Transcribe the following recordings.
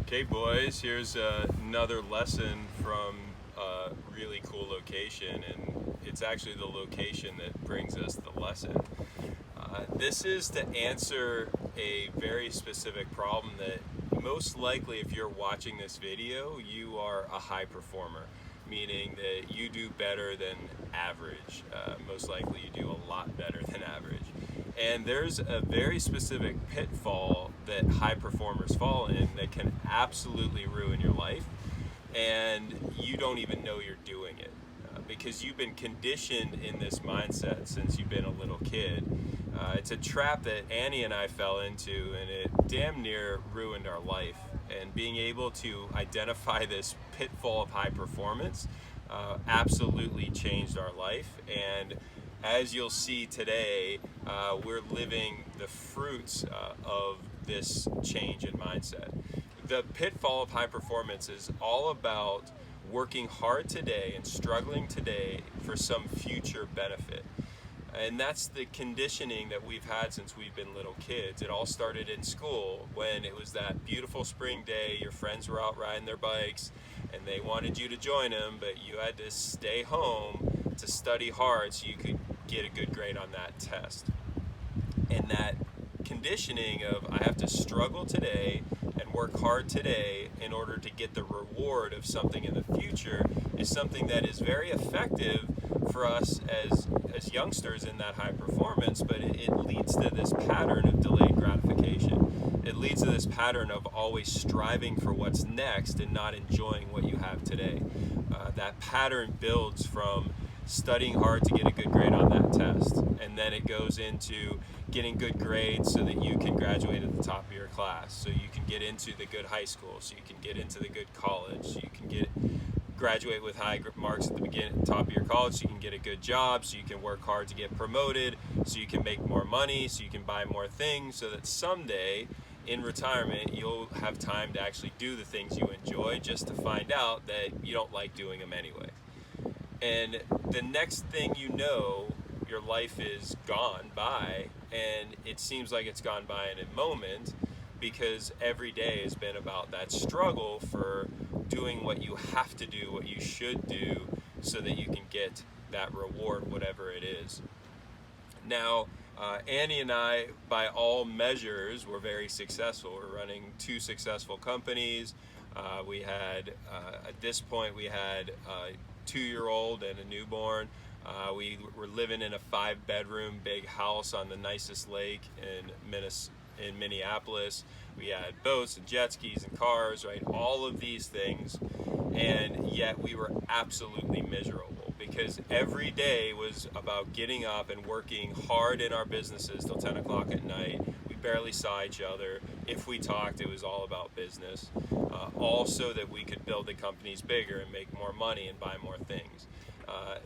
Okay, boys, here's another lesson from a really cool location, and it's actually the location that brings us the lesson. This is to answer a very specific problem that most likely, if you're watching this video, you are a high performer, meaning that you do better than average. Most likely you do a lot better than average. And there's a very specific pitfall that high performers fall in that can absolutely ruin your life, and you don't even know you're doing it because you've been conditioned in this mindset since you've been a little kid. It's a trap that Annie and I fell into, and it damn near ruined our life. And being able to identify this pitfall of high performance absolutely changed our life. And as you'll see today, we're living the fruits of this change in mindset. The pitfall of high performance is all about working hard today and struggling today for some future benefit. And that's the conditioning that we've had since we've been little kids. It all started in school when it was that beautiful spring day, your friends were out riding their bikes and they wanted you to join them, but you had to stay home to study hard so you could get a good grade on that test. And that conditioning of I have to struggle today and work hard today in order to get the reward of something in the future is something that is very effective for us as youngsters in that high performance, but it leads to this pattern of delayed gratification. It leads to this pattern of always striving for what's next and not enjoying what you have today. That pattern builds from studying hard to get a good grade on that test, and then it goes into getting good grades so that you can graduate at the top of your class, so you can get into the good high school, so you can get into the good college, so you can graduate with high marks at the top of your college, so you can get a good job, so you can work hard to get promoted, so you can make more money, so you can buy more things, so that someday in retirement you'll have time to actually do the things you enjoy, just to find out that you don't like doing them anyway. And the next thing you know, your life is gone by, and it seems like it's gone by in a moment, because every day has been about that struggle for doing what you have to do, what you should do, so that you can get that reward, whatever it is. Now, Annie and I, by all measures, were very successful. We're running 2 successful companies. We had, at this point, we had a 2-year-old and a newborn. We were living in a 5-bedroom big house on the nicest lake in Minneapolis. We had boats and jet skis and cars, right? All of these things, and yet we were absolutely miserable because every day was about getting up and working hard in our businesses till 10 o'clock at night. We barely saw each other. If we talked, it was all about business, all so that we could build the companies bigger and make more money and buy more things.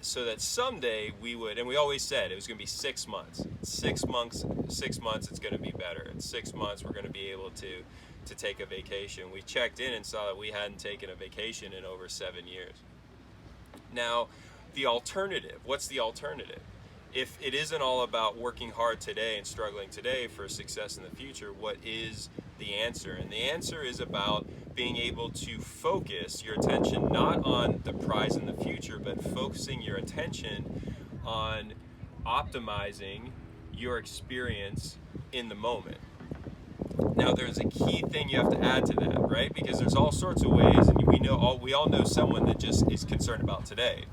So that someday we would, and we always said it was going to be 6 months. 6 months, it's going to be better. In 6 months, we're going to be able to take a vacation. We checked in and saw that we hadn't taken a vacation in over 7 years. Now, the alternative, what's the alternative? If it isn't all about working hard today and struggling today for success in the future, what is the answer? And the answer is about being able to focus your attention not on the prize in the future, but focusing your attention on optimizing your experience in the moment. Now, there's a key thing you have to add to that, right? Because there's all sorts of ways, and we all know someone that just is concerned about today,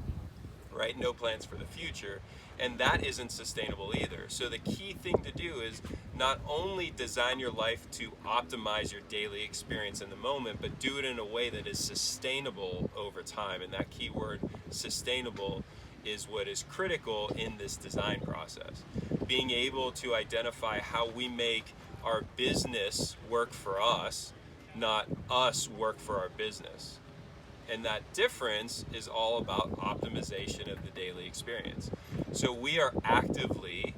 right? No plans for the future. And that isn't sustainable either. So the key thing to do is not only design your life to optimize your daily experience in the moment, but do it in a way that is sustainable over time. And that key word, sustainable, is what is critical in this design process. Being able to identify how we make our business work for us, not us work for our business. And that difference is all about optimization of the daily experience. So we are actively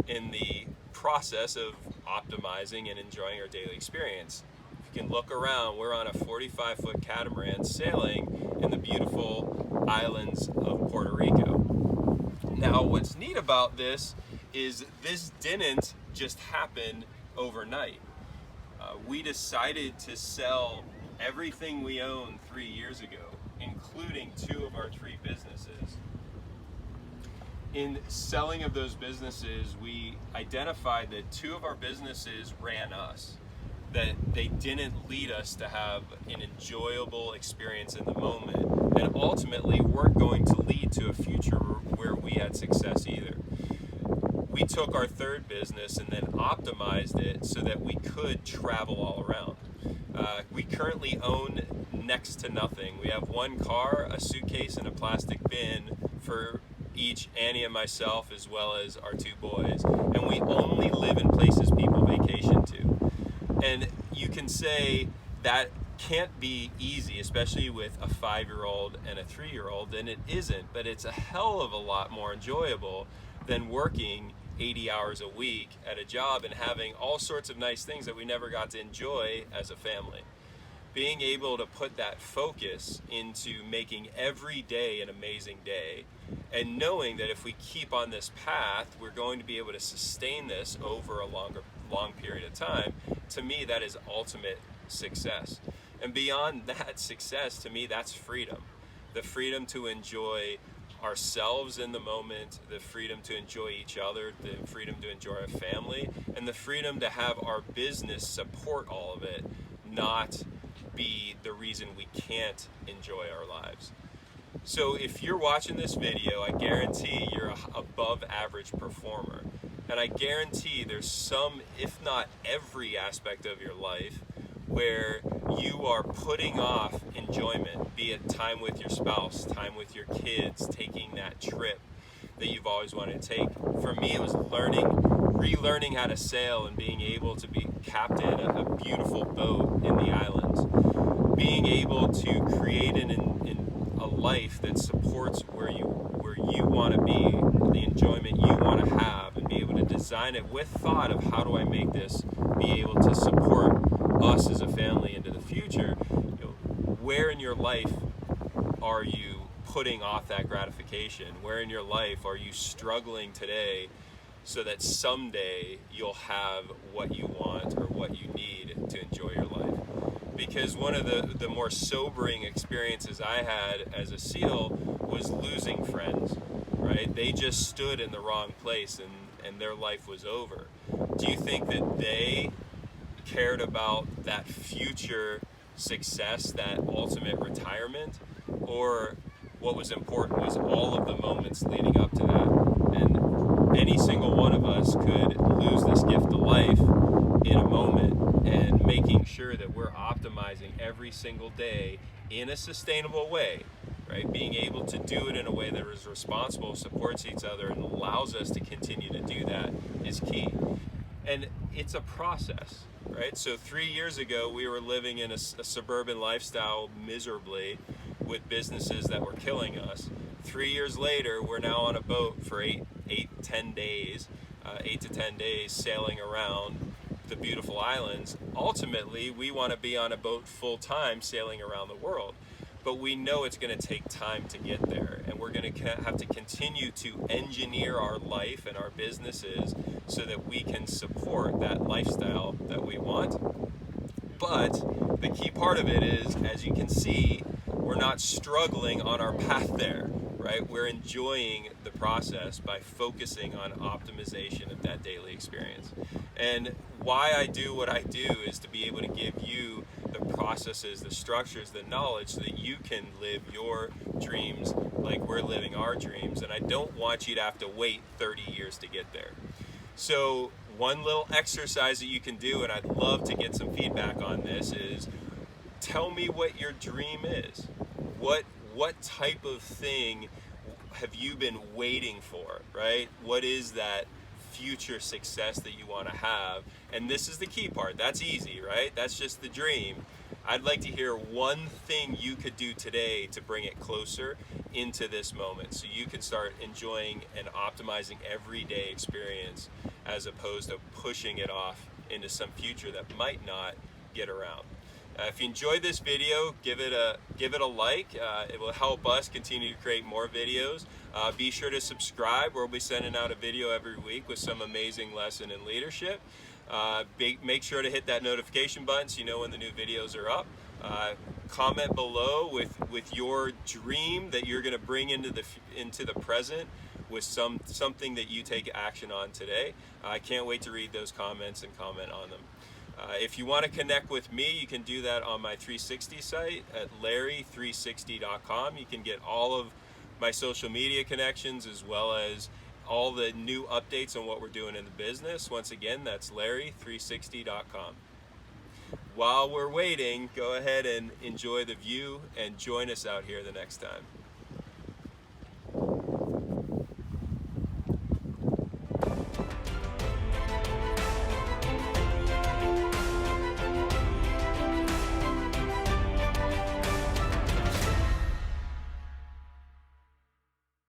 in the process of optimizing and enjoying our daily experience. If you can look around, we're on a 45-foot catamaran sailing in the beautiful islands of Puerto Rico. Now, what's neat about this is this didn't just happen overnight. We decided to sell everything we owned 3 years ago, including 2 of our 3 businesses. In selling of those businesses, we identified that 2 of our businesses ran us, that they didn't lead us to have an enjoyable experience in the moment, and ultimately weren't going to lead to a future where we had success either. We took our 3rd business and then optimized it so that we could travel all around. We currently own next to nothing. We have 1 car, a suitcase, and a plastic bin for each, Annie and myself, as well as our 2 boys. And we only live in places people vacation to. And you can say that can't be easy, especially with a 5-year-old and a 3-year-old, and it isn't, but it's a hell of a lot more enjoyable than working 80 hours a week at a job and having all sorts of nice things that we never got to enjoy as a family. Being able to put that focus into making every day an amazing day, and knowing that if we keep on this path, we're going to be able to sustain this over a long period of time, to me that is ultimate success. And beyond that success, to me that's freedom. The freedom to enjoy ourselves in the moment, the freedom to enjoy each other, the freedom to enjoy our family, and the freedom to have our business support all of it, not be the reason we can't enjoy our lives. So if you're watching this video, I guarantee you're an above average performer. And I guarantee there's some, if not every aspect of your life where you are putting off enjoyment, be it time with your spouse, time with your kids, taking that trip that you've always wanted to take. For me, it was relearning how to sail and being able to be captain of a beautiful boat in the islands. Being able to create a life that supports where you want to be, the enjoyment you want to have, and be able to design it with thought of how do I make this be able to support us as a family into the future. Where in your life are you putting off that gratification? Where in your life are you struggling today so that someday you'll have what you want or what you need to enjoy your life? Because one of the more sobering experiences I had as a SEAL was losing friends, right? They just stood in the wrong place and their life was over. Do you think that they cared about that future success, that ultimate retirement? Or what was important was all of the moments leading up to that? And any single one of us could lose this gift of life in a moment, and making sure that we're optimizing every single day in a sustainable way, right? Being able to do it in a way that is responsible, supports each other, and allows us to continue to do that is key. And it's a process, right? So 3 years ago, we were living in a suburban lifestyle miserably with businesses that were killing us. 3 years later, we're now on a boat for 8 to 10 days sailing around the beautiful islands. Ultimately, we want to be on a boat full time sailing around the world. But we know it's going to take time to get there, and we're going to have to continue to engineer our life and our businesses so that we can support that lifestyle that we want. But the key part of it is, as you can see, we're not struggling on our path there, right? We're enjoying the process by focusing on optimization of that daily experience. And why I do what I do is to be able to give you the processes, the structures, the knowledge so that you can live your dreams like we're living our dreams. And I don't want you to have to wait 30 years to get there. So one little exercise that you can do, and I'd love to get some feedback on this, is tell me what your dream is. What type of thing have you been waiting for, right? What is that future success that you want to have? And this is the key part. That's easy, right? That's just the dream. I'd like to hear one thing you could do today to bring it closer into this moment so you can start enjoying and optimizing everyday experience as opposed to pushing it off into some future that might not get around. If you enjoyed this video, give it a like. It will help us continue to create more videos. Be sure to subscribe. We'll be sending out a video every week with some amazing lesson in leadership. Make sure to hit that notification button so you know when the new videos are up. Comment below with your dream that you're going to bring into the present, with something that you take action on today. I can't wait to read those comments and comment on them. If you want to connect with me, you can do that on my 360 site at larry360.com. You can get all of my social media connections as well as all the new updates on what we're doing in the business. Once again, that's larry360.com. While we're waiting, go ahead and enjoy the view and join us out here the next time.